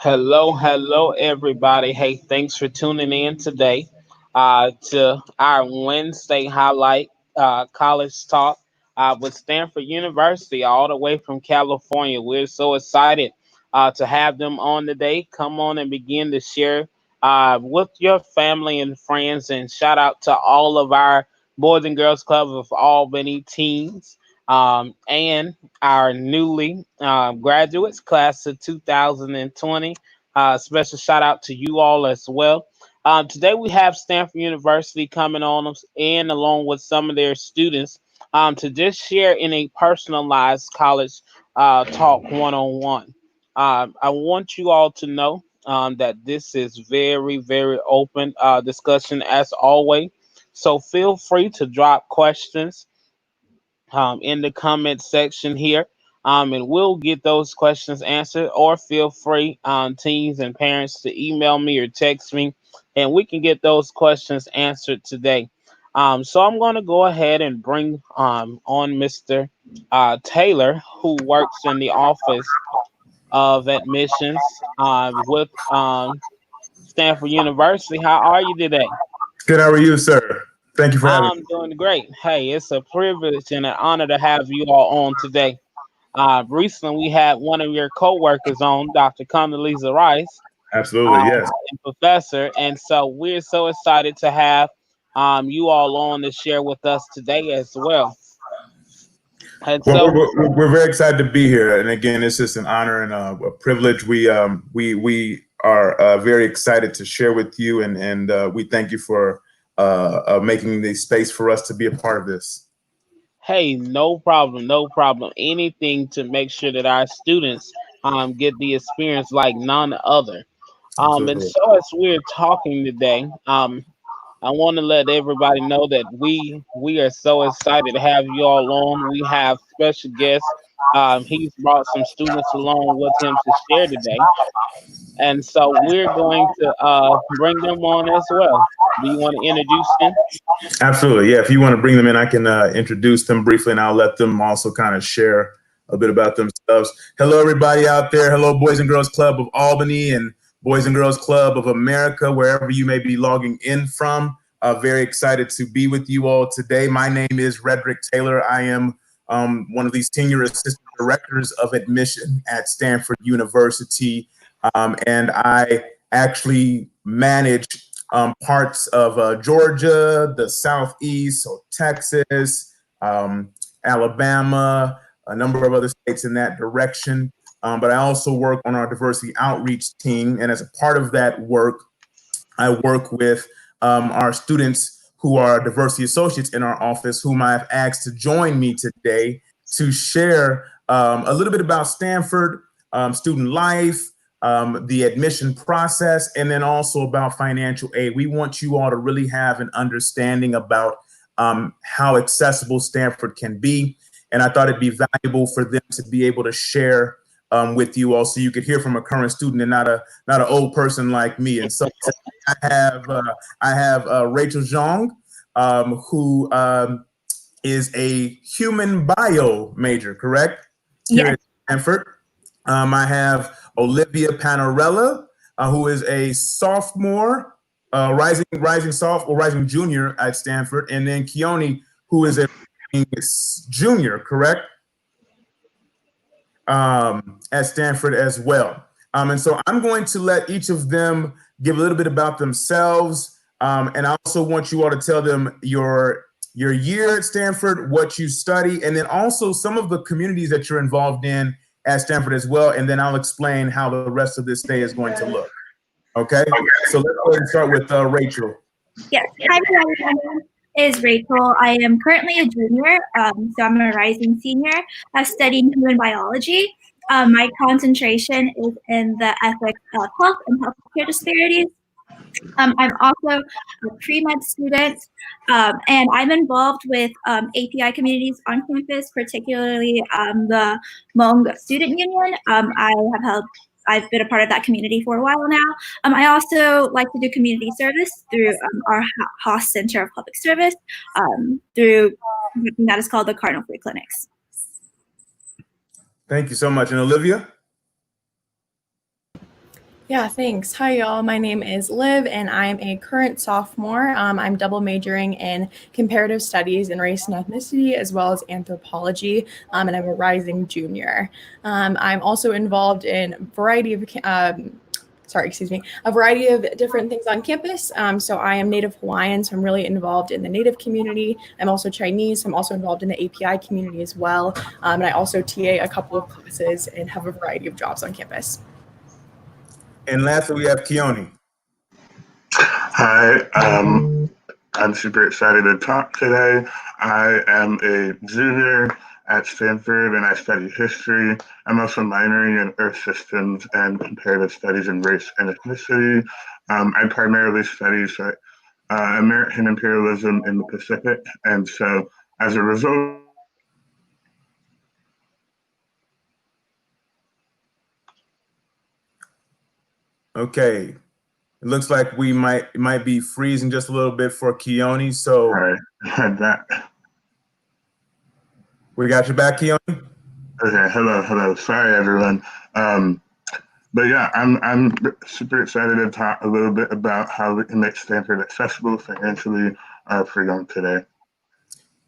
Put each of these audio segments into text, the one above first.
Hello, everybody. Hey, thanks for tuning in today to our Wednesday highlight college talk with Stanford University, all the way from California. We're so excited to have them on today. Come on and begin to share with your family and friends, and shout out to all of our Boys and Girls Club of Albany teens. And our newly graduates, class of 2020. Special shout out to you all as well. Today we have Stanford University coming on us and along with some of their students to just share in a personalized college talk one-on-one. I want you all to know that this is very open discussion as always. So feel free to drop questions in the comment section here. And we'll get those questions answered, or feel free, teens and parents, to email me or text me, and we can get those questions answered today. So I'm going to go ahead and bring on Mr. Taylor, who works in the office of admissions with Stanford University. How are you today? Good. How are you, sir? Thank you for having I'm doing great. Hey, it's a privilege and an honor to have you all on today. Recently, we had one of your coworkers on, Dr. Condoleezza Rice, me. Absolutely. Yes. and Professor, and so we're so excited to have you all on to share with us today as well. And Well, so, we're very excited to be here, and again, it's just an honor and a privilege. We are very excited to share with you, and we thank you for making the space for us to be a part of this. hey, no problem, no problem. Anything to make sure that our students get the experience like none other. And Absolutely. so as we're talking today, I want to let everybody know that we are so excited to have you all on. We have special guests. He's brought some students along with him to share today, and so we're going to bring them on as well. Do you want to introduce them? Absolutely. Yeah. If you want to bring them in, I can introduce them briefly, and I'll let them also kind of share a bit about themselves. Hello, everybody out there. Hello, Boys and Girls Club of Albany and Boys and Girls Club of America, wherever you may be logging in from. Very excited to be with you all today. My name is Redrick Taylor. I am one of these senior assistant directors of admission at Stanford University, and I actually manage parts of Georgia, the Southeast, so Texas, Alabama, a number of other states in that direction. But I also work on our diversity outreach team. And as a part of that work, I work with our students who are diversity associates in our office, whom I've asked to join me today to share a little bit about Stanford, student life, the admission process, and then also about financial aid. We want you all to really have an understanding about how accessible Stanford can be. And I thought it'd be valuable for them to be able to share with you all, so you could hear from a current student and not an old person like me. And so I have Rachel Zhang, who is a human bio major, correct? Here Yes. at Stanford. I have Olivia Panarella, who is a sophomore, rising junior at Stanford, and then Keone, who is a junior, correct? at Stanford as well. And so I'm going to let each of them give a little bit about themselves. And I also want you all to tell them your year at Stanford, what you study, and then also some of the communities that you're involved in at Stanford as well. And then I'll explain how the rest of this day is going to look. Okay? So let's go ahead and start with Rachel. Yes. Hi, everyone. My name is Rachel. I am currently a junior, so I'm a rising senior studying human biology. My concentration is in the ethics of health and healthcare disparities. I'm also a pre-med student, and I'm involved with API communities on campus, particularly the Hmong Student Union. I've been a part of that community for a while now. I also like to do community service through our Haas Center of Public Service through something that is called the Cardinal Free Clinics. Thank you so much. And Olivia? Yeah, thanks. Hi, y'all. My name is Liv, and I'm a current sophomore. I'm double majoring in comparative studies and race and ethnicity, as well as anthropology, and I'm a rising junior. I'm also involved in a variety of different things on campus. So I am Native Hawaiian, so I'm really involved in the Native community. I'm also Chinese, so I'm also involved in the API community as well. And I also TA a couple of classes and have a variety of jobs on campus. And lastly, we have Keone. Hi, I'm super excited to talk today. I am a junior at Stanford and I study history. I'm also minoring in Earth Systems and Comparative Studies in Race and Ethnicity. I primarily study American imperialism in the Pacific. And so as a result, Okay, it looks like we might be freezing just a little bit for Keone. So we got you back, Keone. Okay, hello. Sorry, everyone. But yeah, I'm super excited to talk a little bit about how we can make Stanford accessible financially for young today.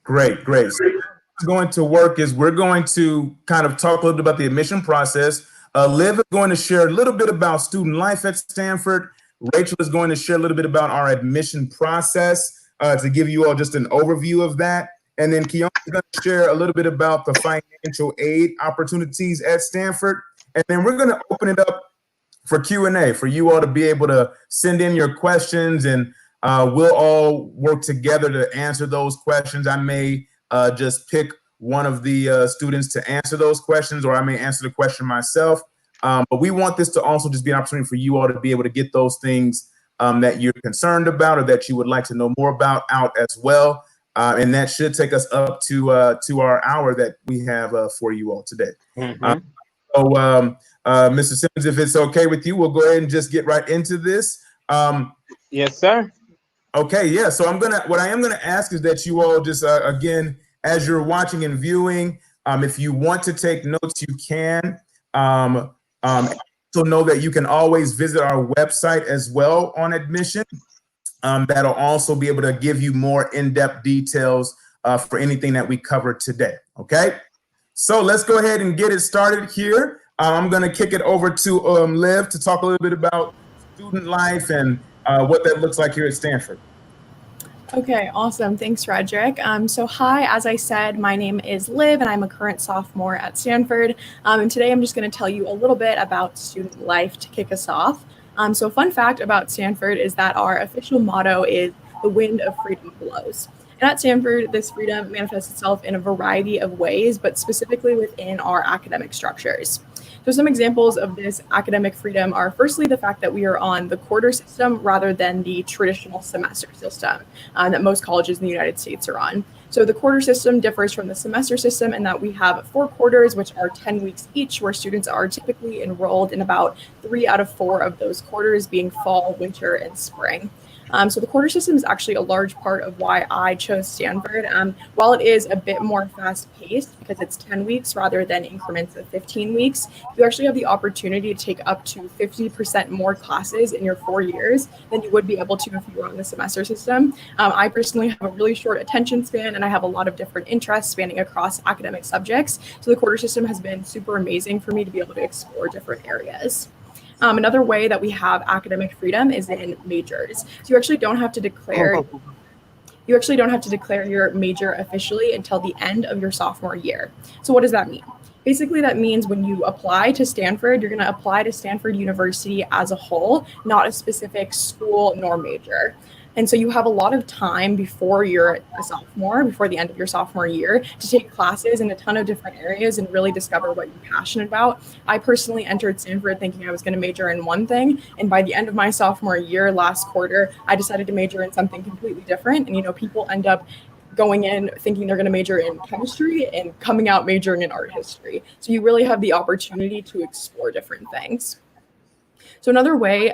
Great. So what's going to work is we're going to kind of talk a little bit about the admission process. Liv is going to share a little bit about student life at Stanford. Rachel is going to share a little bit about our admission process to give you all just an overview of that. And then Keone is going to share a little bit about the financial aid opportunities at Stanford. And then we're going to open it up for Q&A for you all to be able to send in your questions, and we'll all work together to answer those questions. I may just pick one of the students to answer those questions, or I may answer the question myself. But we want this to also just be an opportunity for you all to be able to get those things that you're concerned about or that you would like to know more about out as well. And that should take us up to our hour that we have for you all today. Mm-hmm. So, Mr. Simmons, if it's okay with you, we'll go ahead and just get right into this. Yes, sir. Okay, yeah. So what I am gonna ask is that you all just again, as you're watching and viewing, if you want to take notes, you can. So know that you can always visit our website as well on admission. That'll also be able to give you more in-depth details for anything that we covered today. Okay. So let's go ahead and get it started here. I'm going to kick it over to Liv to talk a little bit about student life and what that looks like here at Stanford. Okay, awesome. Thanks, Frederick. So hi, as I said, my name is Liv and I'm a current sophomore at Stanford. And today I'm just going to tell you a little bit about student life to kick us off. So a fun fact about Stanford is that our official motto is "The wind of freedom blows." And at Stanford, this freedom manifests itself in a variety of ways, but specifically within our academic structures. So some examples of this academic freedom are firstly the fact that we are on the quarter system rather than the traditional semester system that most colleges in the United States are on. So the quarter system differs from the semester system in that we have 4 quarters, which are 10 weeks each, where students are typically enrolled in about 3 out of 4 of those quarters, being fall, winter, and spring. So the quarter system is actually a large part of why I chose Stanford. While it is a bit more fast-paced because it's 10 weeks rather than increments of 15 weeks, you actually have the opportunity to take up to 50% more classes in your 4 years than you would be able to if you were on the semester system. I personally have a really short attention span, and I have a lot of different interests spanning across academic subjects. So the quarter system has been super amazing for me to be able to explore different areas. Another way that we have academic freedom is in majors. So you actually don't have to declare your major officially until the end of your sophomore year. So what does that mean? Basically, that means when you apply to Stanford, you're going to apply to Stanford University as a whole, not a specific school nor major. And so you have a lot of time before you're a sophomore, before the end of your sophomore year, to take classes in a ton of different areas and really discover what you're passionate about. I personally entered Stanford thinking I was going to major in one thing. And by the end of my sophomore year, last quarter, I decided to major in something completely different. And, people end up going in thinking they're going to major in chemistry and coming out majoring in art history. So you really have the opportunity to explore different things. So another way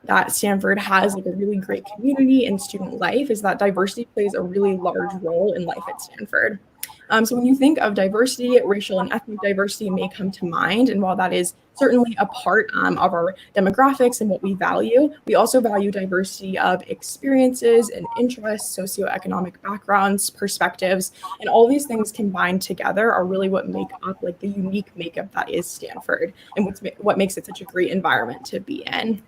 that Stanford has like a really great community and student life is that diversity plays a really large role in life at Stanford. So when you think of diversity, racial and ethnic diversity may come to mind. And while that is certainly a part of our demographics and what we value, we also value diversity of experiences and interests, socioeconomic backgrounds, perspectives, and all these things combined together are really what make up like the unique makeup that is Stanford and what makes it such a great environment to be in.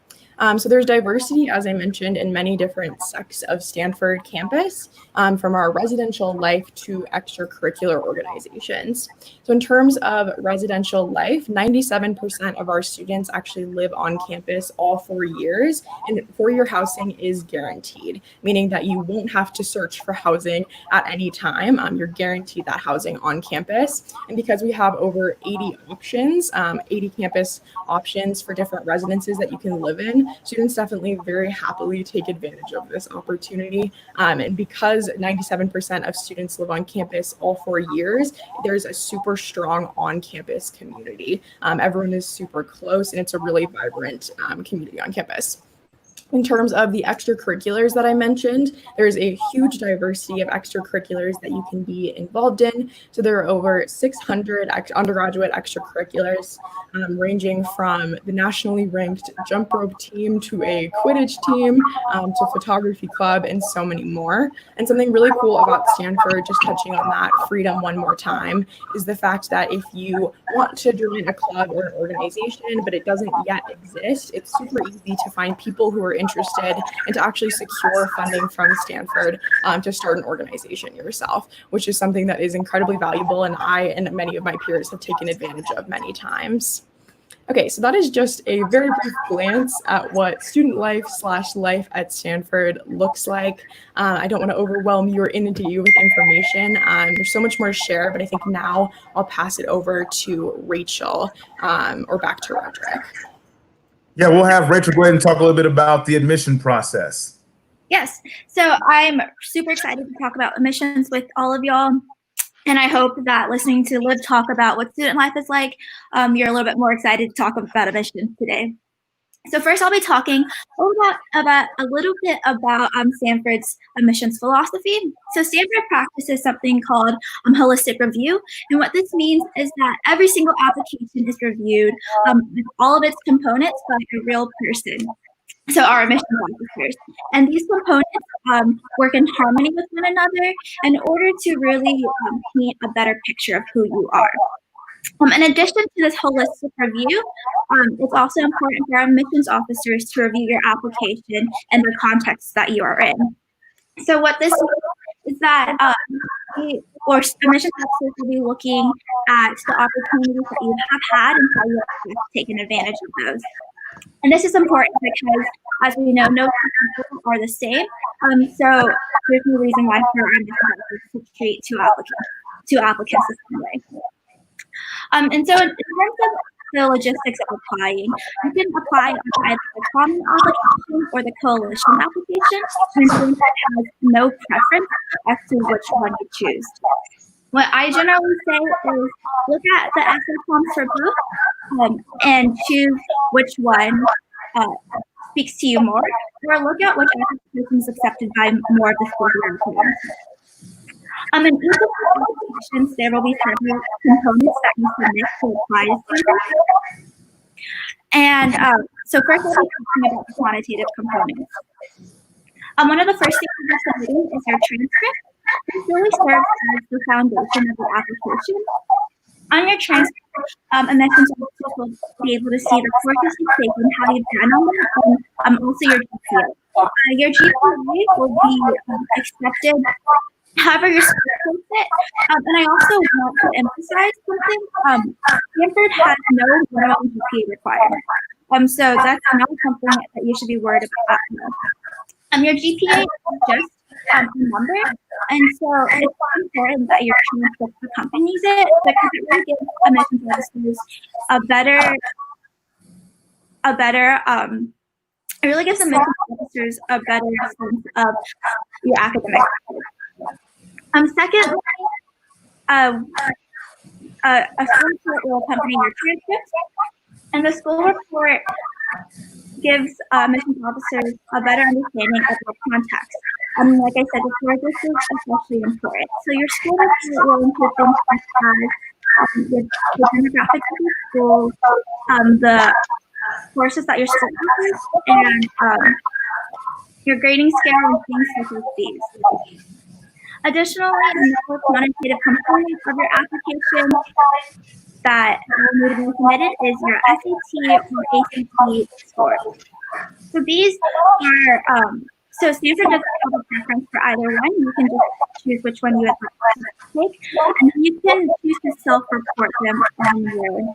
So there's diversity, as I mentioned, in many different sects of Stanford campus, from our residential life to extracurricular organizations. So in terms of residential life, 97% of our students actually live on campus all 4 years, and 4-year housing is guaranteed, meaning that you won't have to search for housing at any time. You're guaranteed that housing on campus. And because we have over 80 options, 80 campus options for different residences that you can live in, students definitely very happily take advantage of this opportunity. And because 97% of students live on campus all 4 years, there's a super strong on-campus community. Everyone is super close, and it's a really vibrant community on campus. In terms of the extracurriculars that I mentioned, there's a huge diversity of extracurriculars that you can be involved in. So there are over 600 undergraduate extracurriculars, ranging from the nationally ranked jump rope team to a Quidditch team to photography club and so many more. And something really cool about Stanford, just touching on that freedom one more time, is the fact that if you want to join a club or an organization, but it doesn't yet exist, it's super easy to find people who are interested and to actually secure funding from Stanford to start an organization yourself, which is something that is incredibly valuable, and I and many of my peers have taken advantage of many times. Okay, so that is just a very brief glance at what student life at Stanford looks like. I don't want to overwhelm you or inundate you with information. There's so much more to share, but I think now I'll pass it over to Rachel or back to Roderick. Yeah, we'll have Rachel go ahead and talk a little bit about the admission process. Yes, so I'm super excited to talk about admissions with all of y'all. And I hope that listening to Liv talk about what student life is like, you're a little bit more excited to talk about admissions today. So first, I'll be talking about a little bit about Stanford's admissions philosophy. So Stanford practices something called holistic review. And what this means is that every single application is reviewed with all of its components by a real person. So our admissions officers. And these components work in harmony with one another in order to really paint a better picture of who you are. In addition to this holistic review, it's also important for our admissions officers to review your application and the context that you are in. So what this means is that admissions officers will be looking at the opportunities that you have had and how you have taken advantage of those. And this is important because, as we know, no two people are the same. So there's no reason why for our admissions officers to treat two applicants the same way. And so in terms of the logistics of applying, you can apply on either the common application or the coalition application, and students has no preference as to which one you choose. What I generally say is look at the essay prompts for both and choose which one speaks to you more. for a look at which application is accepted by more of the school requirements. In each of the applications, there will be several components that you submit to apply to Stanford. And so first, I'll be talking about the quantitative components. One of the first things you're submitting is your transcript. This really serves as the foundation of the application. On your transcript, admissions officers will be able to see the courses you've taken, how you've done on them, and also your GPA. Your GPA will be accepted however your school takes it. And I also want to emphasize something. Stanford has no minimum GPA requirement. So that's not something that you should be worried about. Your GPA is just a number, and so it's important that your transcript accompanies it, because it really gives admissions officers it really gives admissions officers a better sense of your academic record. Second, a school report will accompany your transcript, and the school report gives admissions officers a better understanding of the context. Like I said before, this is especially important. So your school report will include things such as the demographics of your school, the courses that your school offers, and your grading scale and things such as these. Additionally, another quantitative component of your application that will need to be submitted is your SAT or ACT scores. So these are, so Stanford doesn't have a preference for either one. You can just choose which one you would like to take, and you can choose to self-report them on your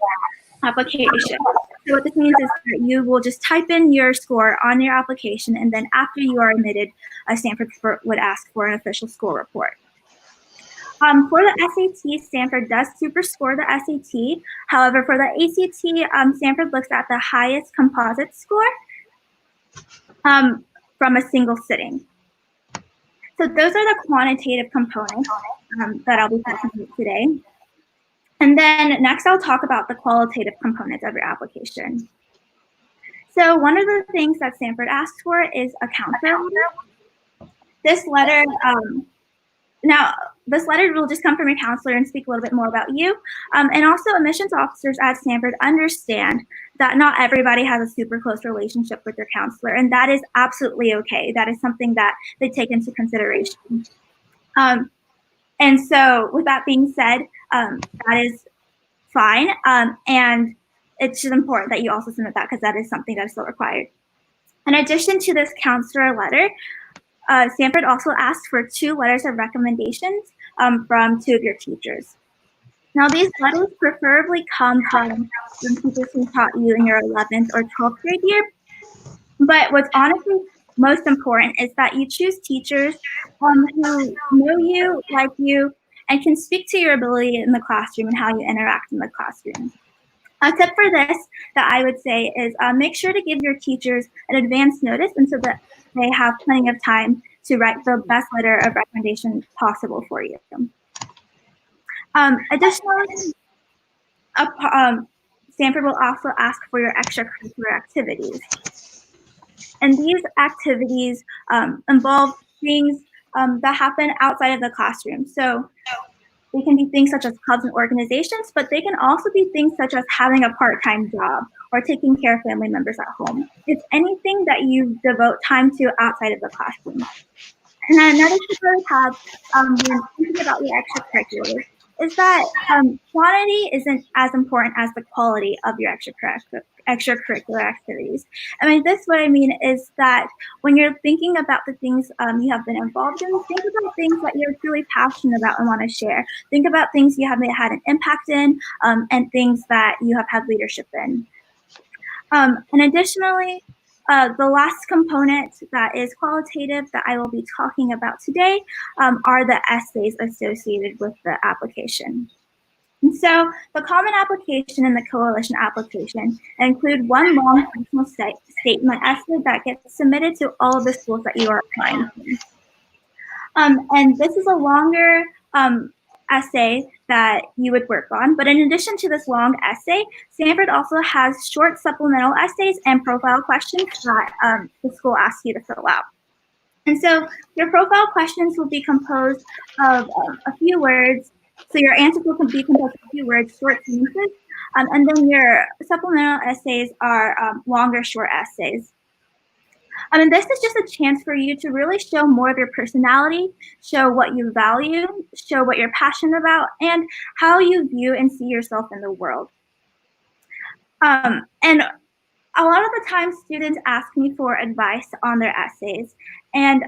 application. So what this means is that you will just type in your score on your application, and then after you are admitted, Stanford would ask for an official score report. For the SAT, Stanford does superscore the SAT. However, for the ACT, Stanford looks at the highest composite score from a single sitting. So those are the quantitative components that I'll be talking about today. And then next, I'll talk about the qualitative components of your application. So one of the things that Stanford asks for is a counselor letter. This letter, this letter will just come from your counselor and speak a little bit more about you. And also, admissions officers at Stanford understand that not everybody has a super close relationship with their counselor, and that is absolutely okay. That is something that they take into consideration. And so with that being said, that is fine. And it's just important that you also submit that, because that is something that is still required. In addition to this counselor letter, Stanford also asked for 2 letters of recommendations from 2 of your teachers. Now, these letters preferably come from teachers who taught you in your 11th or 12th grade year. But what's honestly most important is that you choose teachers who know you, like you, and can speak to your ability in the classroom and how you interact in the classroom. A tip for this that I would say is make sure to give your teachers an advance notice, and so that they have plenty of time to write the best letter of recommendation possible for you. Additionally, Stanford will also ask for your extracurricular activities. And these activities involve things that happen outside of the classroom. So they can be things such as clubs and organizations, but they can also be things such as having a part-time job or taking care of family members at home. It's anything that you devote time to outside of the classroom. And then another tip I would have when thinking about your extracurriculars is that quantity isn't as important as the quality of your extracurricular activities. I mean, what I mean is that when you're thinking about the things you have been involved in, think about things that you're really passionate about and want to share. Think about things you have had an impact in, and things that you have had leadership in. And additionally, the last component that is qualitative that I will be talking about today are the essays associated with the application. And so the common application and the coalition application include one long personal statement essay that gets submitted to all of the schools that you are applying to. And this is a longer essay that you would work on. But in addition to this long essay, Stanford also has short supplemental essays and profile questions that the school asks you to fill out. And so your profile questions will be composed of a few words. So your answers will be composed of a few words, short sentences, and then your supplemental essays are longer, short essays. And this is just a chance for you to really show more of your personality, show what you value, show what you're passionate about, and how you view and see yourself in the world. And a lot of the time, students ask me for advice on their essays, and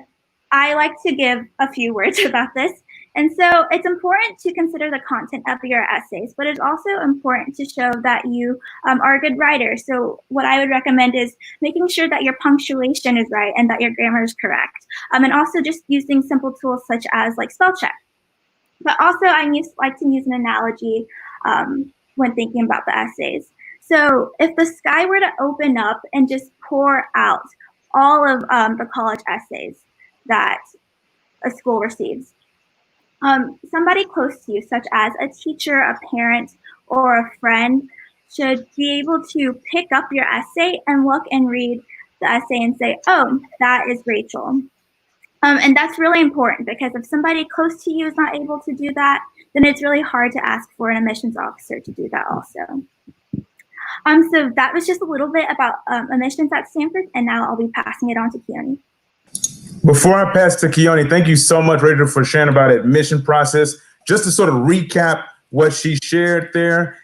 I like to give a few words about this. And so it's important to consider the content of your essays, but it's also important to show that you are a good writer. So what I would recommend is making sure that your punctuation is right and that your grammar is correct. And also just using simple tools such as like spell check. But also I like to use an analogy when thinking about the essays. So if the sky were to open up and just pour out all of the college essays that a school receives, somebody close to you, such as a teacher, a parent, or a friend, should be able to pick up your essay and look and read the essay and say, oh, that is Rachel. And that's really important, because if somebody close to you is not able to do that, then it's really hard to ask for an admissions officer to do that also. So that was just a little bit about admissions at Stanford, and now I'll be passing it on to Keone. Before I pass to Keone, thank you so much, Rachel, for sharing about admission process. Just to sort of recap what she shared there,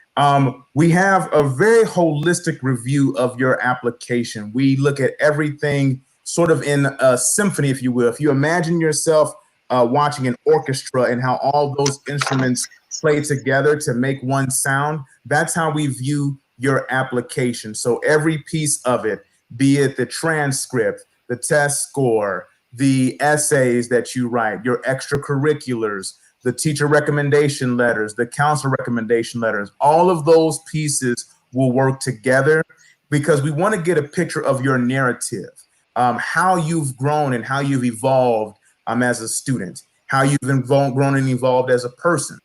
we have a very holistic review of your application. We look at everything sort of in a symphony, if you will. If you imagine yourself watching an orchestra and how all those instruments play together to make one sound, that's how we view your application. So every piece of it, be it the transcript, the test score, the essays that you write, your extracurriculars, the teacher recommendation letters, the counselor recommendation letters, all of those pieces will work together, because we want to get a picture of your narrative, how you've grown and how you've evolved as a student, how you've grown and evolved as a person.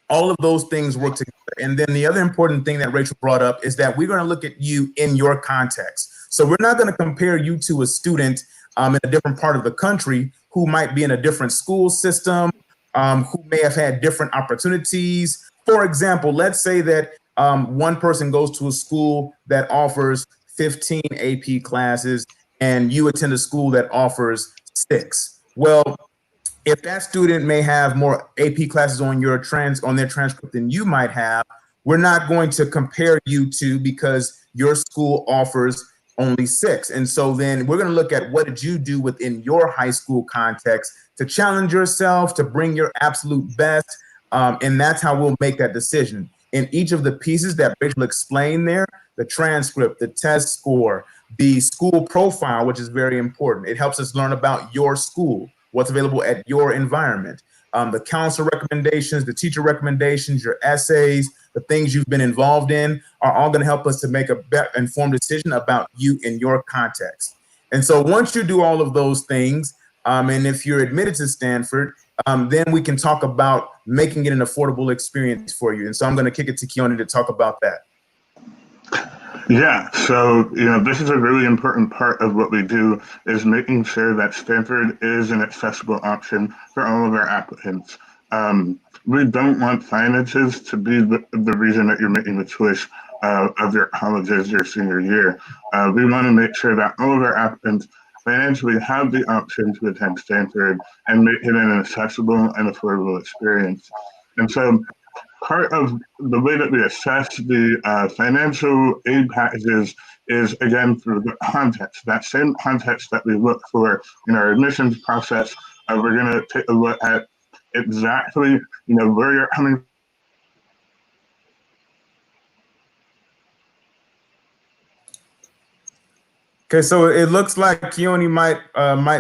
All of those things work together. And then the other important thing that Rachel brought up is that we're going to look at you in your context. So we're not going to compare you to a student in a different part of the country who might be in a different school system, who may have had different opportunities. For example, let's say that one person goes to a school that offers 15 AP classes and you attend a school that offers 6. Well, if that student may have more AP classes on their transcript than you might have, we're not going to compare you to, because your school offers only 6. And so then we're going to look at what did you do within your high school context to challenge yourself, to bring your absolute best. And that's how we'll make that decision. In each of the pieces that Rachel explained there, the transcript, the test score, the school profile, which is very important. It helps us learn about your school, what's available at your environment. The counselor recommendations, the teacher recommendations, your essays, the things you've been involved in are all going to help us to make a better informed decision about you in your context. And so once you do all of those things, and if you're admitted to Stanford, then we can talk about making it an affordable experience for you. And so I'm going to kick it to Keone to talk about that. Yeah, so this is a really important part of what we do, is making sure that Stanford is an accessible option for all of our applicants. We don't want finances to be the reason that you're making the choice of your colleges your senior year. We want to make sure that all of our applicants financially have the option to attend Stanford and make it an accessible and affordable experience. And so part of the way that we assess the financial aid packages is, again, through the context, that same context that we look for in our admissions process. We're going to take a look at exactly, where you're coming. Okay, so it looks like Keone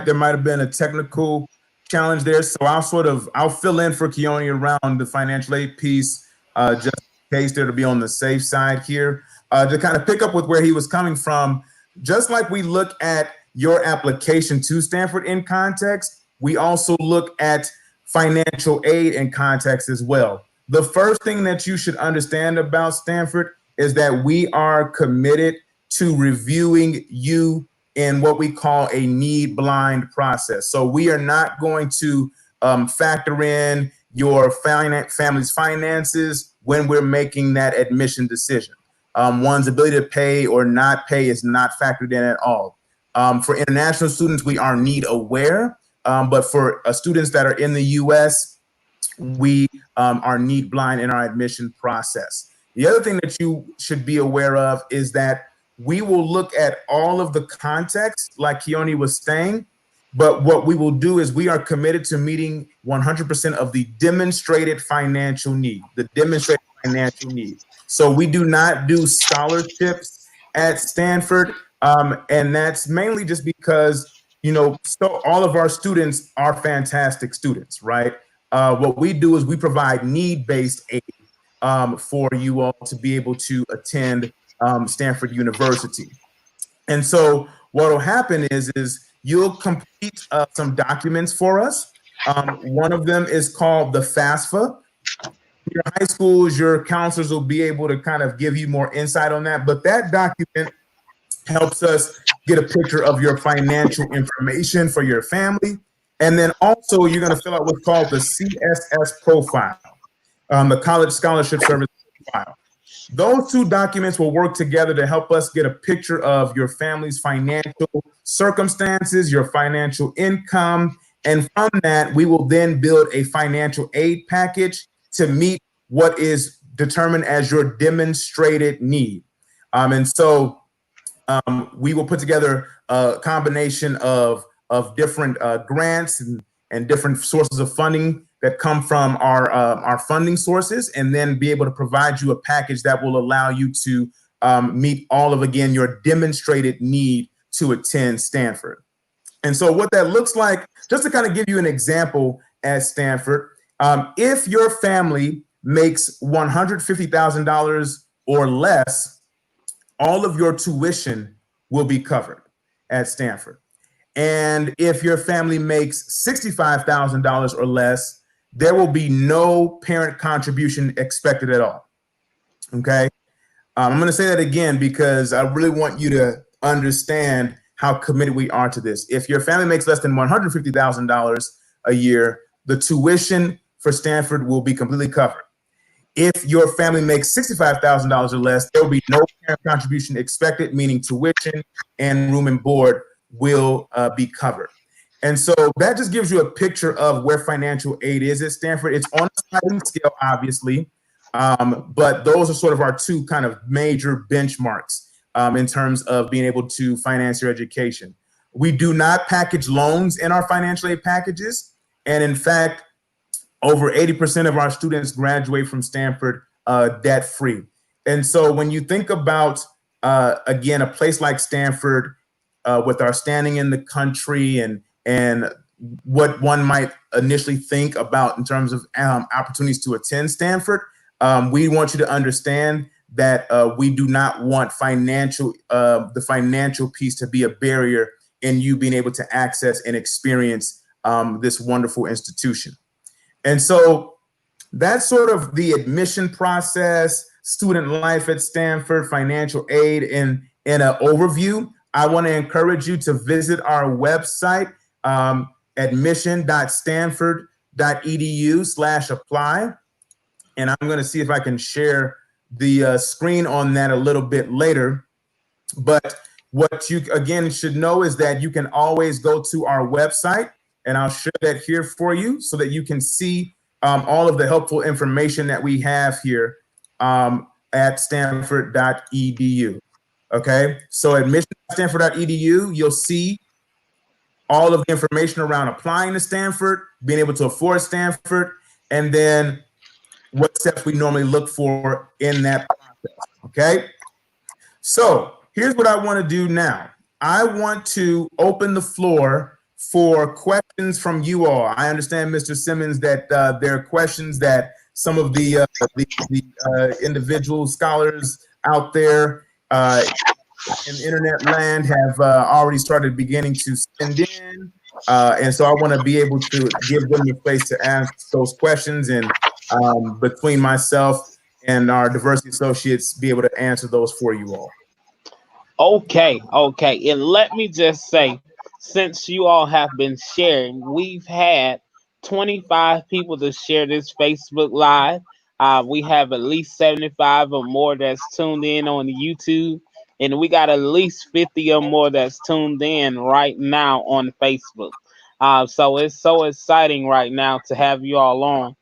there might have been a technical challenge there. So I'll fill in for Keone around the financial aid piece, just in case there to be on the safe side here. To kind of pick up with where he was coming from, just like we look at your application to Stanford in context, we also look at financial aid in context as well. The first thing that you should understand about Stanford is that we are committed to reviewing you in what we call a need blind process. So we are not going to factor in your family's finances when we're making that admission decision. One's ability to pay or not pay is not factored in at all. For international students, we are need aware, but for students that are in the US, we are need blind in our admission process. The other thing that you should be aware of is that we will look at all of the context, like Keone was saying, but what we will do is we are committed to meeting 100% of the demonstrated financial need, So we do not do scholarships at Stanford, and that's mainly just because, so all of our students are fantastic students, right? What we do is we provide need-based aid for you all to be able to attend Stanford University. And so what will happen is you'll complete some documents for us. One of them is called the FAFSA. Your high schools, your counselors will be able to kind of give you more insight on that. But that document helps us get a picture of your financial information for your family. And then also you're going to fill out what's called the CSS profile, the College Scholarship Service profile. Those two documents will work together to help us get a picture of your family's financial circumstances, your financial income. And from that, we will then build a financial aid package to meet what is determined as your demonstrated need. And so we will put together a combination of different grants and different sources of funding that come from our funding sources, and then be able to provide you a package that will allow you to meet all of, again, your demonstrated need to attend Stanford. And so what that looks like, just to kind of give you an example at Stanford, if your family makes $150,000 or less, all of your tuition will be covered at Stanford. And if your family makes $65,000 or less, there will be no parent contribution expected at all. Okay. I'm going to say that again because I really want you to understand how committed we are to this. If your family makes less than $150,000 a year, the tuition for Stanford will be completely covered. If your family makes $65,000 or less, there will be no parent contribution expected, meaning tuition and room and board will be covered. And so that just gives you a picture of where financial aid is at Stanford. It's on a sliding scale, obviously, but those are sort of our two kind of major benchmarks in terms of being able to finance your education. We do not package loans in our financial aid packages. And in fact, over 80% of our students graduate from Stanford debt-free. And so when you think about, again, a place like Stanford with our standing in the country and what one might initially think about in terms of opportunities to attend Stanford, we want you to understand that we do not want the financial piece to be a barrier in you being able to access and experience this wonderful institution. And so that's sort of the admission process, student life at Stanford, financial aid in an overview. I want to encourage you to visit our website, admission.stanford.edu/apply. And I'm going to see if I can share the screen on that a little bit later. But what you, again, should know is that you can always go to our website, and I'll share that here for you so that you can see all of the helpful information that we have here at stanford.edu. Okay, so admission.stanford.edu, you'll see all of the information around applying to Stanford, being able to afford Stanford, and then what steps we normally look for in that process. Okay, so here's what I want to do now. I want to open the floor for questions from you all. I understand, Mr. Simmons, that there are questions that some of the individual scholars out there in internet land have already started beginning to send in. And so I want to be able to give them the space to ask those questions. And between myself and our diversity associates be able to answer those for you all. Okay, okay. And let me just say, since you all have been sharing, we've had 25 people to share this Facebook Live. We have at least 75 or more that's tuned in on YouTube. And we got at least 50 or more that's tuned in right now on Facebook. So it's so exciting right now to have you all on.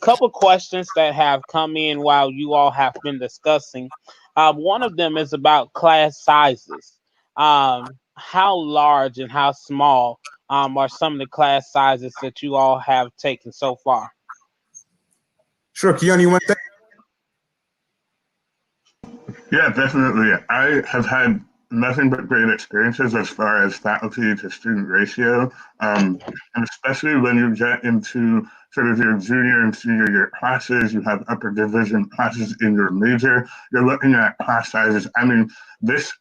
Couple questions that have come in while you all have been discussing. One of them is about class sizes. How large and how small are some of the class sizes that you all have taken so far? Sure, Keone, you want to? Yeah, definitely. I have had nothing but great experiences as far as faculty to student ratio. And especially when you get into sort of your junior and senior year classes, you have upper division classes in your major, you're looking at class sizes. I mean, this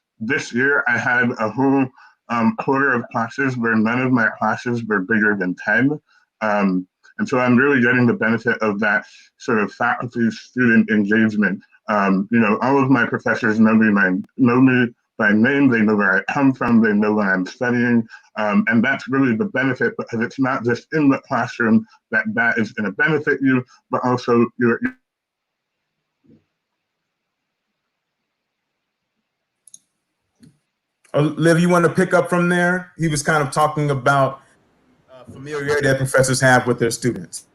year I had a whole quarter of classes where none of my classes were bigger than 10. And so I'm really getting the benefit of that sort of faculty student engagement. All of my professors know me by name. They know where I come from. They know what I'm studying. And that's really the benefit, because it's not just in the classroom that is going to benefit you, but also your. Liv, you want to pick up from there? He was kind of talking about familiarity that professors have with their students.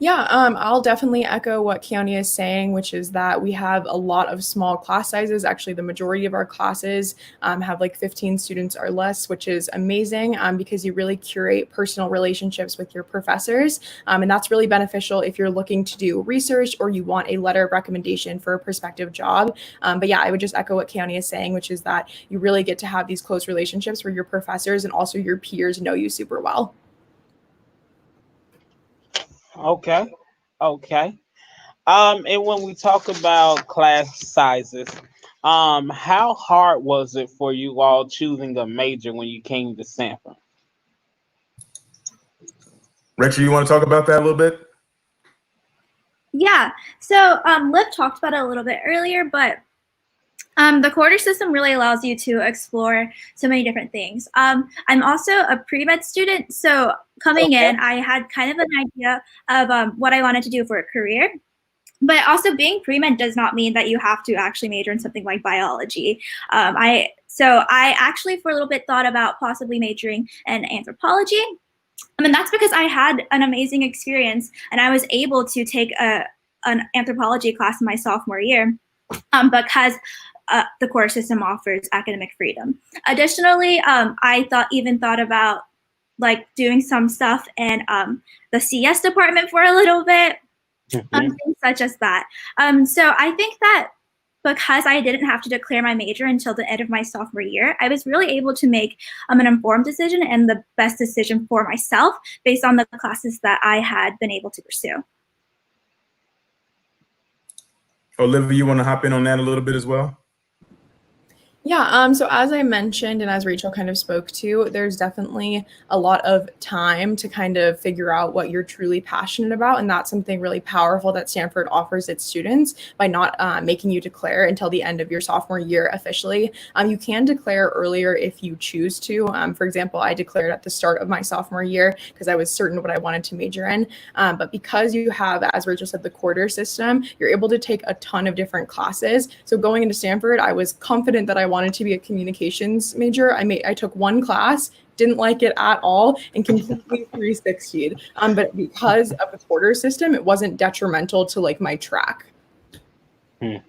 Yeah, I'll definitely echo what Keone is saying, which is that we have a lot of small class sizes. Actually, the majority of our classes have like 15 students or less, which is amazing because you really curate personal relationships with your professors. And that's really beneficial if you're looking to do research or you want a letter of recommendation for a prospective job. But yeah, I would just echo what Keone is saying, which is that you really get to have these close relationships where your professors and also your peers know you super well. Okay, okay. And when we talk about class sizes, how hard was it for you all choosing a major when you came to Stanford? Rachel, you want to talk about that a little bit? Yeah, so Liv talked about it a little bit earlier, but the quarter system really allows you to explore so many different things. I'm also a pre-med student, so coming in, I had kind of an idea of what I wanted to do for a career. But also being pre-med does not mean that you have to actually major in something like biology. I actually for a little bit thought about possibly majoring in anthropology. I mean, that's because I had an amazing experience and I was able to take an anthropology class in my sophomore year because the core system offers academic freedom. Additionally, I thought about like doing some stuff in the CS department for a little bit. Things such as that. So I think that because I didn't have to declare my major until the end of my sophomore year, I was really able to make an informed decision and the best decision for myself based on the classes that I had been able to pursue. Olivia, you want to hop in on that a little bit as well? Yeah, so as I mentioned, and as Rachel kind of spoke to, there's definitely a lot of time to kind of figure out what you're truly passionate about. And that's something really powerful that Stanford offers its students by not making you declare until the end of your sophomore year officially. You can declare earlier if you choose to. For example, I declared at the start of my sophomore year because I was certain what I wanted to major in. But because you have, as Rachel said, the quarter system, you're able to take a ton of different classes. So going into Stanford, I was confident that I wanted to be a communications major. I took one class, didn't like it at all, and completely 360'd. But because of the quarter system, it wasn't detrimental to like my track. And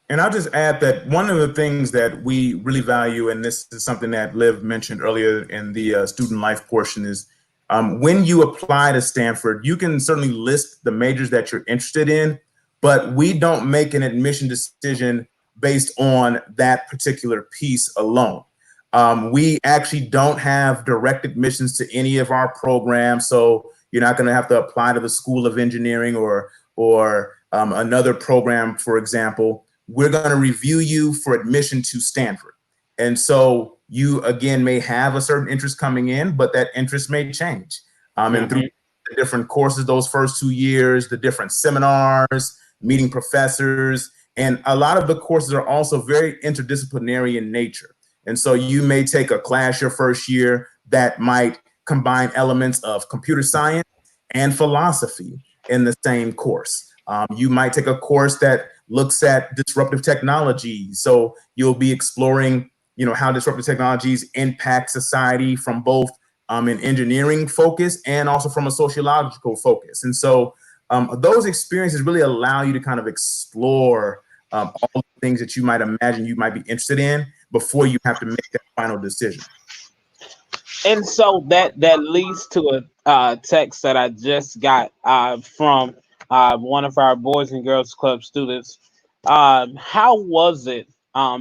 I'll just add that one of the things that we really value, and this is something that Liv mentioned earlier in the student life portion, is when you apply to Stanford, you can certainly list the majors that you're interested in, but we don't make an admission decision based on that particular piece alone. We actually don't have direct admissions to any of our programs, so you're not going to have to apply to the School of Engineering or another program, for example. We're going to review you for admission to Stanford. And so you, again, may have a certain interest coming in, but that interest may change. And through the different courses those first 2 years, the different seminars, meeting professors, and a lot of the courses are also very interdisciplinary in nature. And so you may take a class your first year that might combine elements of computer science and philosophy in the same course. You might take a course that looks at disruptive technology. So you'll be exploring, how disruptive technologies impact society from both an engineering focus and also from a sociological focus. And so those experiences really allow you to kind of explore all the things that you might imagine you might be interested in before you have to make that final decision. And so that leads to a text that I just got from one of our Boys and Girls Club students. How was it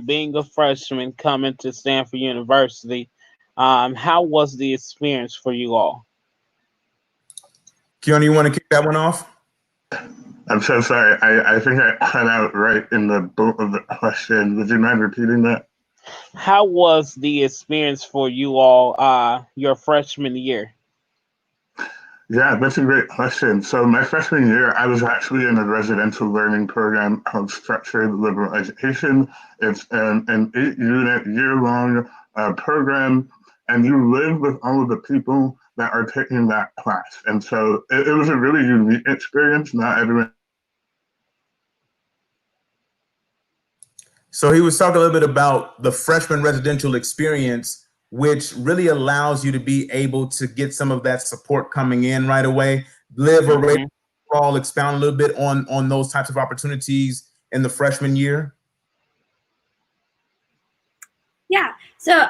being a freshman coming to Stanford University? How was the experience for you all? Keone, you want to kick that one off? I'm so sorry. I think I cut out right in the boat of the question. Would you mind repeating that? How was the experience for you all your freshman year? Yeah, that's a great question. So my freshman year, I was actually in a residential learning program called Structured Liberal Education. It's an 8-unit year-long program, and you live with all of the people that are taking that class. And so it was a really unique experience. Not everyone. So he was talking a little bit about the freshman residential experience, which really allows you to be able to get some of that support coming in right away. Liv or Ray, all expound a little bit on those types of opportunities in the freshman year. Yeah, so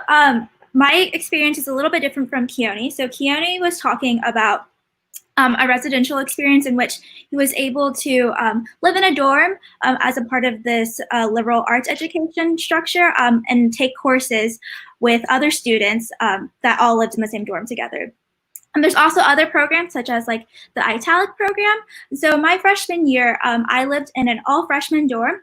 my experience is a little bit different from Keone. So Keone was talking about a residential experience in which he was able to live in a dorm as a part of this liberal arts education structure and take courses with other students that all lived in the same dorm together. And there's also other programs such as like the Italic program. So my freshman year, I lived in an all freshman dorm.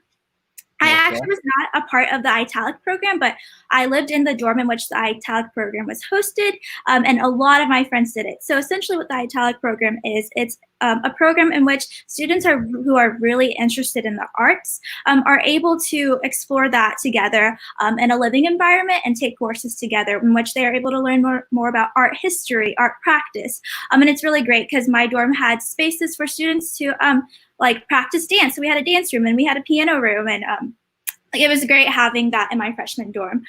I actually was not a part of the Italic program, but I lived in the dorm in which the Italic program was hosted, and a lot of my friends did it. So essentially what the Italic program is, it's a program in which students who are really interested in the arts are able to explore that together in a living environment and take courses together in which they are able to learn more about art history, art practice. And it's really great because my dorm had spaces for students to like practice dance. So we had a dance room and we had a piano room, and it was great having that in my freshman dorm.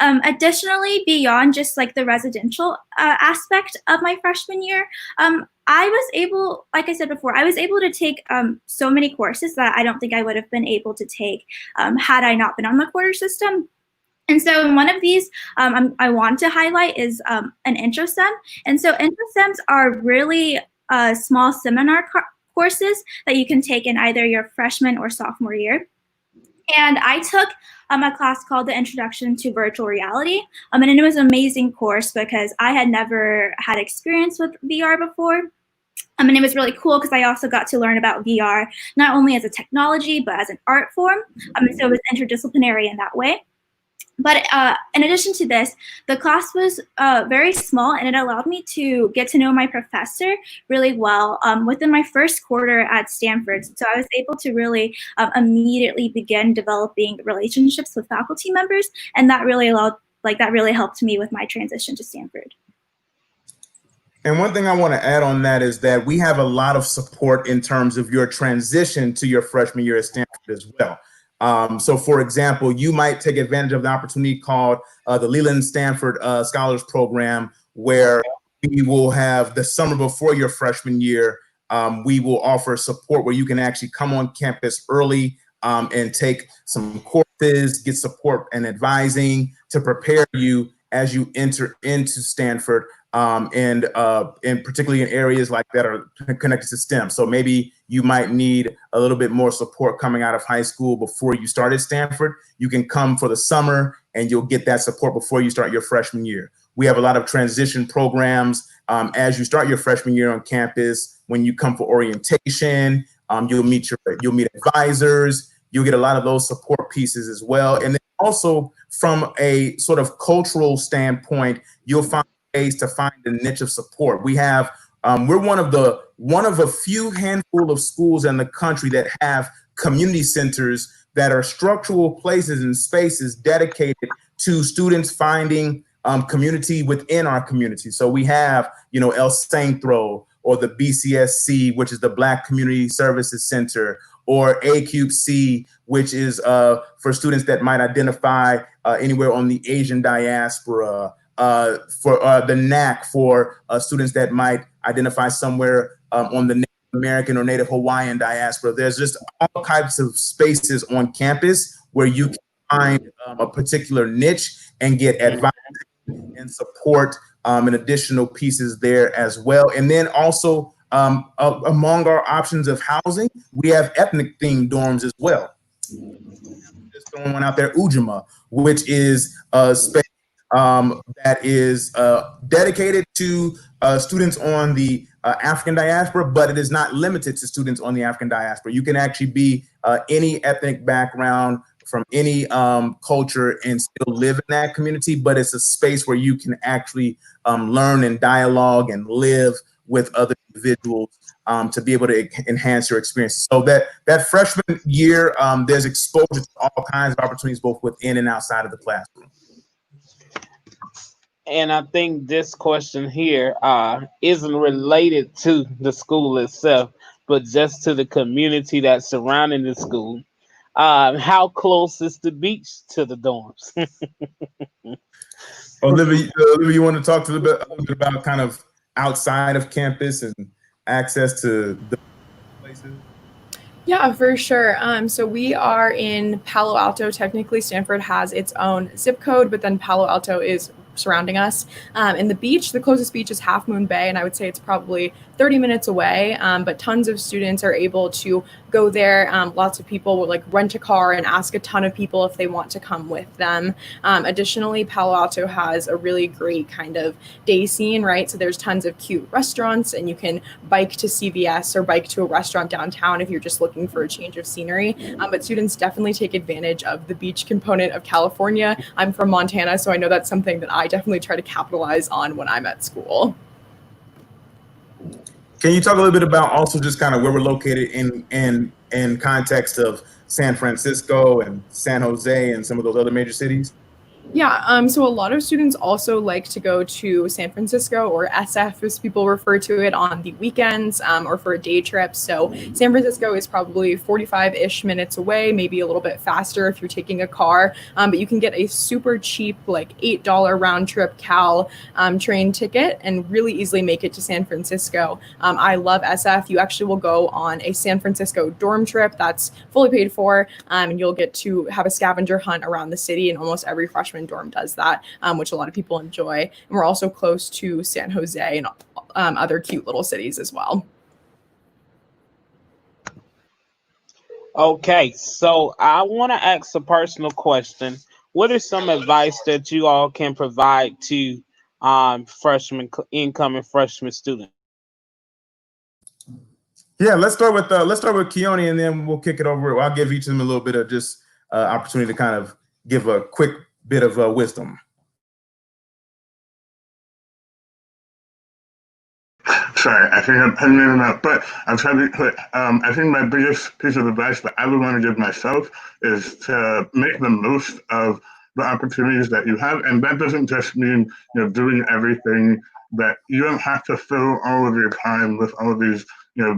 Additionally, beyond just like the residential aspect of my freshman year, I was able, like I said before, I was able to take so many courses that I don't think I would have been able to take had I not been on the quarter system. And so one of these I want to highlight is an intro sem. And so intro sems are really small seminar courses that you can take in either your freshman or sophomore year. And I took a class called the Introduction to Virtual Reality. And it was an amazing course because I had never had experience with VR before. And it was really cool because I also got to learn about VR, not only as a technology, but as an art form. So it was interdisciplinary in that way. But in addition to this, the class was very small, and it allowed me to get to know my professor really well within my first quarter at Stanford. So I was able to really immediately begin developing relationships with faculty members, and that really helped me with my transition to Stanford. And one thing I want to add on that is that we have a lot of support in terms of your transition to your freshman year at Stanford as well. So for example, you might take advantage of the opportunity called the Leland Stanford Scholars Program, where we will have the summer before your freshman year, we will offer support where you can actually come on campus early and take some courses, get support and advising to prepare you as you enter into Stanford, and particularly in areas like that are connected to STEM. So maybe you might need a little bit more support coming out of high school before you start at Stanford. You can come for the summer and you'll get that support before you start your freshman year. We have a lot of transition programs as you start your freshman year on campus. When you come for orientation, you'll meet advisors. You'll get a lot of those support pieces as well. And then also from a sort of cultural standpoint, you'll find ways to find a niche of support. We have We're one of a few handful of schools in the country that have community centers that are structural places and spaces dedicated to students finding community within our community. So we have, El Centro, or the BCSC, which is the Black Community Services Center, or ACUBE, which is for students that might identify anywhere on the Asian diaspora, for the NAC for students that might identify somewhere on the Native American or Native Hawaiian diaspora. There's just all types of spaces on campus where you can find a particular niche and get advice and support and additional pieces there as well. And then also among our options of housing, we have ethnic themed dorms as well. Just throwing one out there, Ujima, which is a space that is dedicated to students on the African diaspora, but it is not limited to students on the African diaspora. You can actually be any ethnic background, from any culture, and still live in that community, but it's a space where you can actually learn and dialogue and live with other individuals to be able to enhance your experience. So that freshman year, there's exposure to all kinds of opportunities, both within and outside of the classroom. And I think this question here isn't related to the school itself, but just to the community that's surrounding the school. How close is the beach to the dorms? Olivia, you want to talk a little bit about kind of outside of campus and access to the places? Yeah, for sure. So we are in Palo Alto. Technically, Stanford has its own zip code, but then Palo Alto is surrounding us. And the closest beach is Half Moon Bay, and I would say it's probably 30 minutes away. But tons of students are able to go there. Lots of people will rent a car and ask a ton of people if they want to come with them. Additionally, Palo Alto has a really great kind of day scene, right? So there's tons of cute restaurants, and you can bike to CVS or bike to a restaurant downtown if you're just looking for a change of scenery. But students definitely take advantage of the beach component of California. I'm from Montana, so I know that's something that I definitely try to capitalize on when I'm at school. Can you talk a little bit about also just kind of where we're located in context of San Francisco and San Jose and some of those other major cities? Yeah, so a lot of students also like to go to San Francisco, or SF as people refer to it, on the weekends or for a day trip. So San Francisco is probably 45-ish minutes away, maybe a little bit faster if you're taking a car. But you can get a super cheap, $8 round trip Cal train ticket and really easily make it to San Francisco. I love SF. You actually will go on a San Francisco dorm trip that's fully paid for, and you'll get to have a scavenger hunt around the city, and almost every freshman dorm does that, which a lot of people enjoy. And we're also close to San Jose and other cute little cities as well. Okay, so I want to ask a personal question. What is some advice that you all can provide to incoming freshman students? Yeah, let's start with Keone, and then we'll kick it over. I'll give each of them a little bit of just opportunity to kind of give a quick bit of wisdom. Sorry, I think I'm putting it up, but I'm trying to be quick. I think my biggest piece of advice that I would want to give myself is to make the most of the opportunities that you have. And that doesn't just mean, doing everything. That you don't have to fill all of your time with all of these,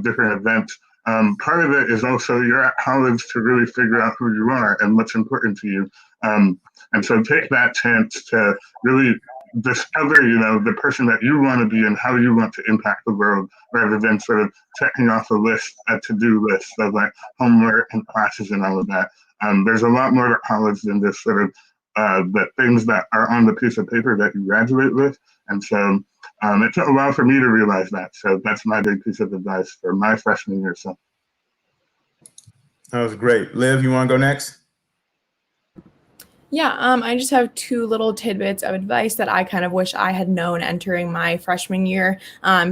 different events. Part of it is also you're at college to really figure out who you are and what's important to you. And so take that chance to really discover, the person that you want to be and how you want to impact the world, rather than sort of checking off a list, a to-do list of homework and classes and all of that. There's a lot more to college than just sort of the things that are on the piece of paper that you graduate with. And so it took a while for me to realize that. So that's my big piece of advice for my freshman year. So that was great. Liv, you want to go next? Yeah, I just have two little tidbits of advice that I kind of wish I had known entering my freshman year.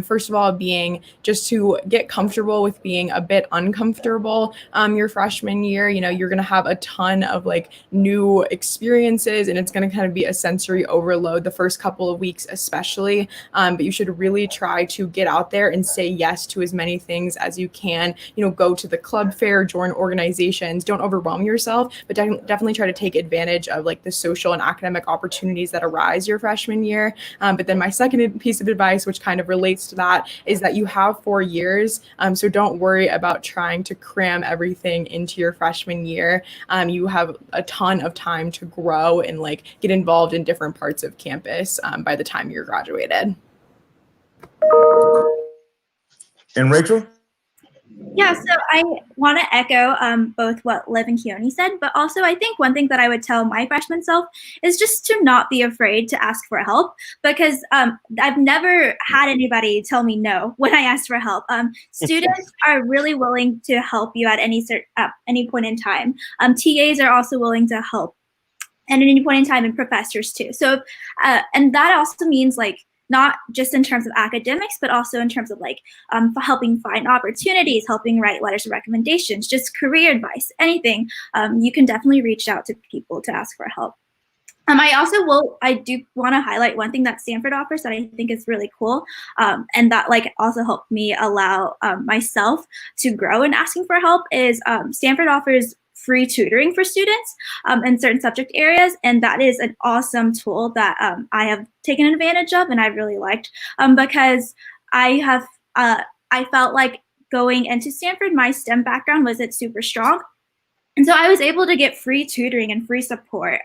First of all, being just to get comfortable with being a bit uncomfortable your freshman year. You know, you're going to have a ton of like new experiences and it's going to kind of be a sensory overload the first couple of weeks, especially. But you should really try to get out there and say yes to as many things as you can. You know, go to the club fair, join organizations, don't overwhelm yourself, but definitely try to take advantage of like the social and academic opportunities that arise your freshman year. But then my second piece of advice, which kind of relates to that, is that you have 4 years. So don't worry about trying to cram everything into your freshman year. You have a ton of time to grow and like get involved in different parts of campus by the time you're graduated. And Rachel? Yeah, so I want to echo both what Liv and Keone said, but also I think one thing that I would tell my freshman self is just to not be afraid to ask for help, because I've never had anybody tell me no when I asked for help. Students are really willing to help you at any point in time. TAs are also willing to help at any point in time, and professors too. So, and that also means like, not just in terms of academics, but also in terms of like helping find opportunities, helping write letters of recommendations, just career advice, anything. You can definitely reach out to people to ask for help. I do want to highlight one thing that Stanford offers that I think is really cool, and that like also helped me allow myself to grow in asking for help, is Stanford offers free tutoring for students in certain subject areas, and that is an awesome tool that I have taken advantage of and I really liked, because I felt like going into Stanford, my STEM background wasn't super strong, and so I was able to get free tutoring and free support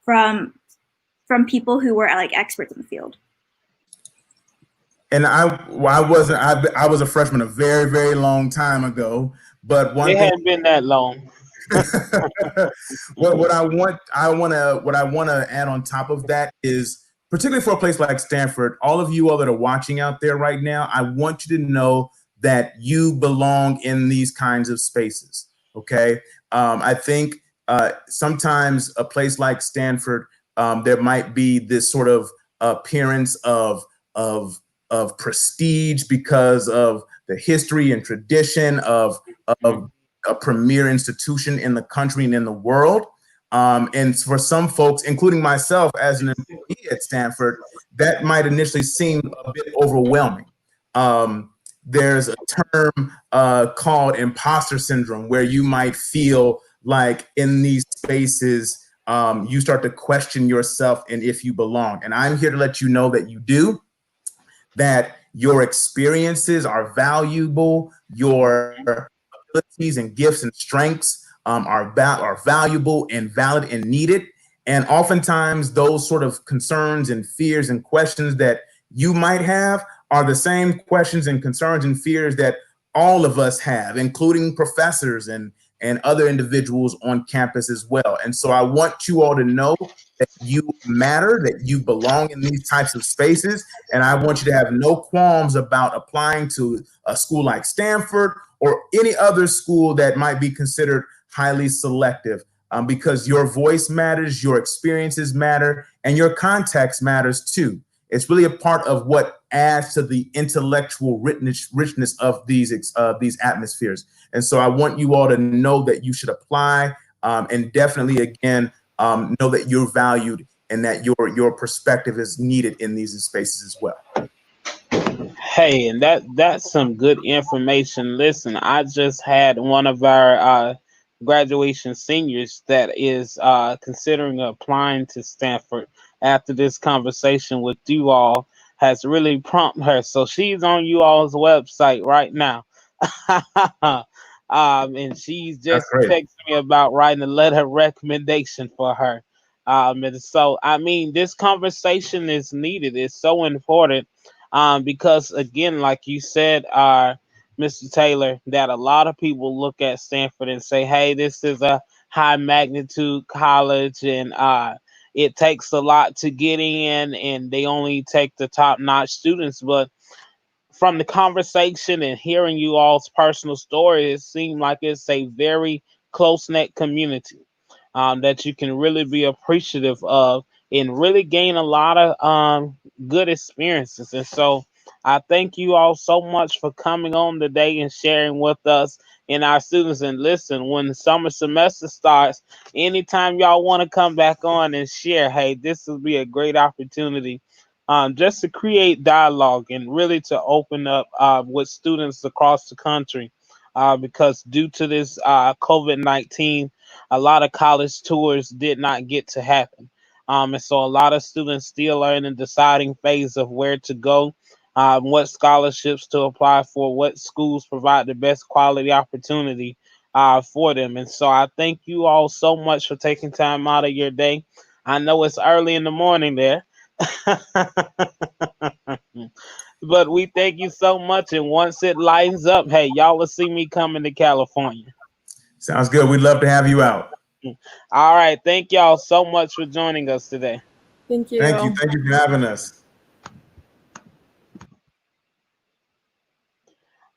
from people who were like experts in the field. And I was a freshman a very, very long time ago. But one It thing hadn't been that long. what I want to add on top of that is, particularly for a place like Stanford, all of you all that are watching out there right now, I want you to know that you belong in these kinds of spaces. Okay, I think sometimes a place like Stanford, there might be this sort of appearance of prestige because of the history and tradition of a premier institution in the country and in the world. And for some folks, including myself as an employee at Stanford, that might initially seem a bit overwhelming. There's a term called imposter syndrome, where you might feel like in these spaces, you start to question yourself and if you belong. And I'm here to let you know that you do, that your experiences are valuable, your abilities and gifts and strengths are valuable and valid and needed. And oftentimes those sort of concerns and fears and questions that you might have are the same questions and concerns and fears that all of us have, including professors and other individuals on campus as well. And so I want you all to know that you matter, that you belong in these types of spaces. And I want you to have no qualms about applying to a school like Stanford or any other school that might be considered highly selective, because your voice matters, your experiences matter, and your context matters too. It's really a part of what adds to the intellectual richness of these atmospheres. And so I want you all to know that you should apply, and definitely, again, know that you're valued and that your perspective is needed in these spaces as well. Hey, and that's some good information. Listen, I just had one of our graduation seniors that is considering applying to Stanford after this conversation with you all has really prompted her. So she's on you all's website right now. And she's That's just great. texting me about writing a letter of recommendation for her. And so, I mean, this conversation is needed. It's so important, because, again, like you said, Mr. Taylor, that a lot of people look at Stanford and say, hey, this is a high magnitude college, and it takes a lot to get in, and they only take the top notch students. But from the conversation and hearing you all's personal story, it seemed like it's a very close knit community. that you can really be appreciative of and really gain a lot of good experiences. And so I thank you all so much for coming on today and sharing with us and our students. And listen, when the summer semester starts, anytime y'all want to come back on and share, hey, this will be a great opportunity just to create dialogue and really to open up with students across the country. Because due to this COVID-19, a lot of college tours did not get to happen. And so a lot of students still are in the deciding phase of where to go, what scholarships to apply for, what schools provide the best quality opportunity for them. And so I thank you all so much for taking time out of your day. I know it's early in the morning there. But we thank you so much. And once it lightens up, hey, y'all will see me coming to California. Sounds good. We'd love to have you out. All right. Thank y'all so much for joining us today. Thank Thank you. you. Thank you for having us.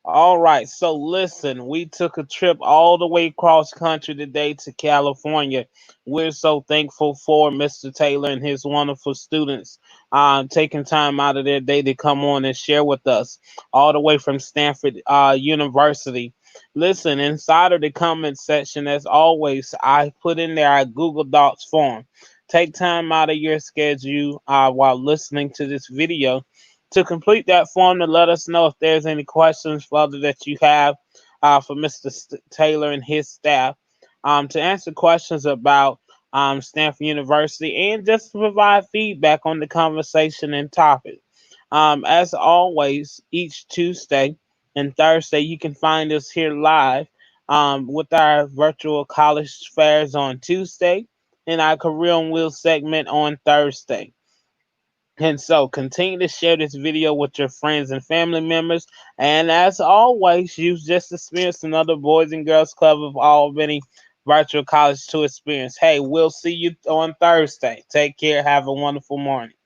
All right. So listen, we took a trip all the way across country today to California. We're so thankful for Mr. Taylor and his wonderful students taking time out of their day to come on and share with us all the way from Stanford University. Listen, inside of the comment section, as always, I put in there our Google Docs form. Take time out of your schedule while listening to this video to complete that form to let us know if there's any questions further that you have for Mr. Taylor and his staff, to answer questions about Stanford University and just to provide feedback on the conversation and topic. As always, each Tuesday and Thursday, you can find us here live with our virtual college fairs on Tuesday and our Career on Wheels segment on Thursday. And so continue to share this video with your friends and family members. And as always, you just experienced another Boys and Girls Club of Albany Virtual College 2 experience. Hey, we'll see you on Thursday. Take care. Have a wonderful morning.